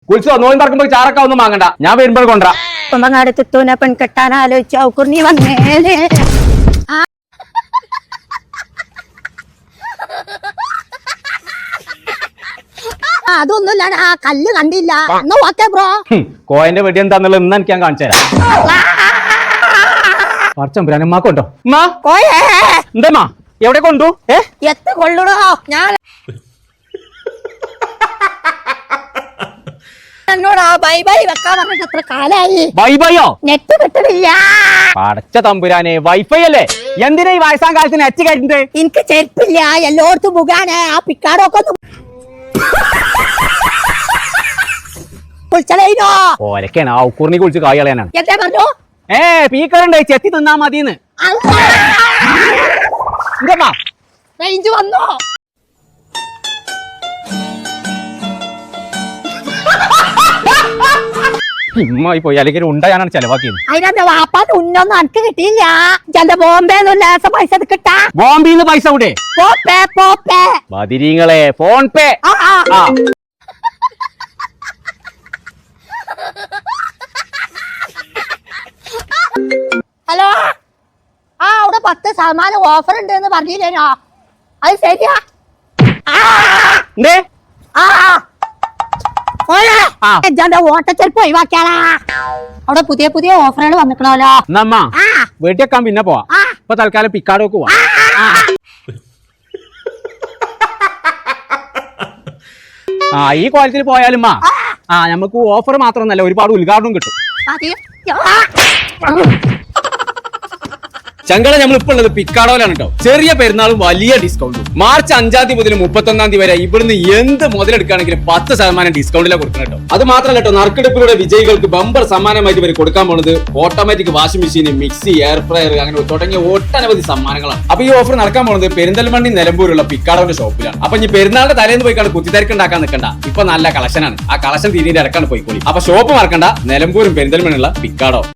കുളിച്ചോ നോയും പറക്കുമ്പോ ചാറൊക്കെ ഒന്നും വാങ്ങണ്ട, ഞാൻ വരുമ്പോൾ കൊണ്ടുവരാം. കുമ്പങ്ങാടത്തെത്തൂനെ പെൺ കെട്ടാൻ ആലോചിച്ച ഔക്കുറി നീ വന്നേനെ. അതൊന്നുമില്ല, ആ കല്ല് കണ്ടില്ല. എന്നാ ഓക്കെ ബ്രോ. കോയന്റെ വെടി എന്താന്നുള്ളത് ഇന്ന് എനിക്ക് ഞാൻ കാണിച്ചു തരാം. പറച്ചമ്പുരാനമ്മാക്കുണ്ടോ എന്താ എവിടെ കൊണ്ടു എത്ത് കൊള്ളൂടോ. ഞാൻ എന്നോടാ ബൈ ബൈ വെക്കാൻ പറഞ്ഞിട്ട് എത്ര കാലായി. ബൈ ബൈയോ? നെറ്റ് കിട്ടണില്ല. പടച്ച തമ്പുരാനെ, വൈഫൈ അല്ലേ? എന്തിനാ ഈ വയസ്സാം കാലത്തിന് നെറ്റ് കയറ്റുന്നത്? എനിക്ക് ചെരുപ്പില്ല, എല്ലായിടത്തും മുഖാണ്. ആ പിക്കാടൊക്കെ കുളിച്ചോ ഓരൊക്കെയാണ് ആ ഉക്കൂറിനെ കുളിച്ച് കായ് കളയാനാണ്. എന്താ പറഞ്ഞു? പീക്കറുണ്ട്, ചെത്തി തിന്നാ മതിന്ന്. റേഞ്ച് വന്നോ? ഇമ്മായി പോയി, അല്ലെങ്കിൽ ഉണ്ട ഞാനാണ് ചെലവാക്കിയത്. അതിനെ വാപ്പാന്റെ ഉന്നൊന്നും എനിക്ക് കിട്ടിയില്ല. എന്റെ ബോംബെന്ന് പൈസ കിട്ടാ. ബോംബെന്ന് പൈസ കൂടെ പോപ്പേ ബദിരീങ്ങളെ ഫോൺ പേ. ഹലോ, അവിടെ 10% ഓഫർ ഉണ്ട് എന്ന് പറഞ്ഞില്ലേനോ? അത് ശരിയാ. ഓട്ടച്ചെരുപ്പ് ഒഴിവാക്കിയാളാ. അവിടെ പുതിയ പുതിയ ഓഫറുകൾ വന്നിക്കണല്ലോ. വീട്ടിലേക്കാൻ പിന്നെ പോവാ. ഇപ്പൊ തൽക്കാലം പിക്കാടോക്ക് പോവാ. ഈ ക്വാളിറ്റിയിൽ പോയാലും നമുക്ക് ഓഫർ മാത്രമൊന്നല്ല, ഒരുപാട് ഉദ്ഘാടനം കിട്ടും. ചങ്കള നമ്മളിപ്പോ ഉള്ളത് പിക്കാടോയിലാണ് കേട്ടോ. ചെറിയ പെരുന്നാളും വലിയ ഡിസ്കൗണ്ടും. മാർച്ച് 5 മുതൽ 31 വരെ ഇവിടുന്ന് എന്ത് മുതലെടുക്കുകയാണെങ്കിലും 10% ഡിസ്കൗണ്ടിലാണ് കൊടുക്കണം കേട്ടോ. അത് മാത്രമല്ല കേട്ടോ, നറുക്കെടുപ്പിലൂടെ വിജയികൾക്ക് ബമ്പർ സമ്മാനമായിട്ട് ഇവർ കൊടുക്കാൻ പോകുന്നത് automatic washing machine, mixie, air fryer അങ്ങനെ തുടങ്ങിയ ഒട്ടനവധി സമ്മാനങ്ങളാണ്. അപ്പൊ ഈ ഓഫർ നടക്കാൻ പോകുന്നത് പെരിന്തൽമണ്ണി നിലമ്പൂരുള്ള പിക്കാടോന്റെ ഷോപ്പിലാണ്. അപ്പൊ ഈ പെരുന്നാളിന്റെ തലേന്ന് പോയിക്കാണ് കുത്തിത്തിരക്കുണ്ടാക്കാൻ നിൽക്കണ്ട. ഇപ്പൊ നല്ല കളക്ഷനാണ്. ആ കളക്ഷൻ തീരെ ഇടക്കാണ് പോയിക്കോളി. അപ്പൊ ഷോപ്പ് മറക്കണ്ട, നിലമ്പൂരും പെരിന്തൽമണ്ണുള്ള പിക്കാടോ.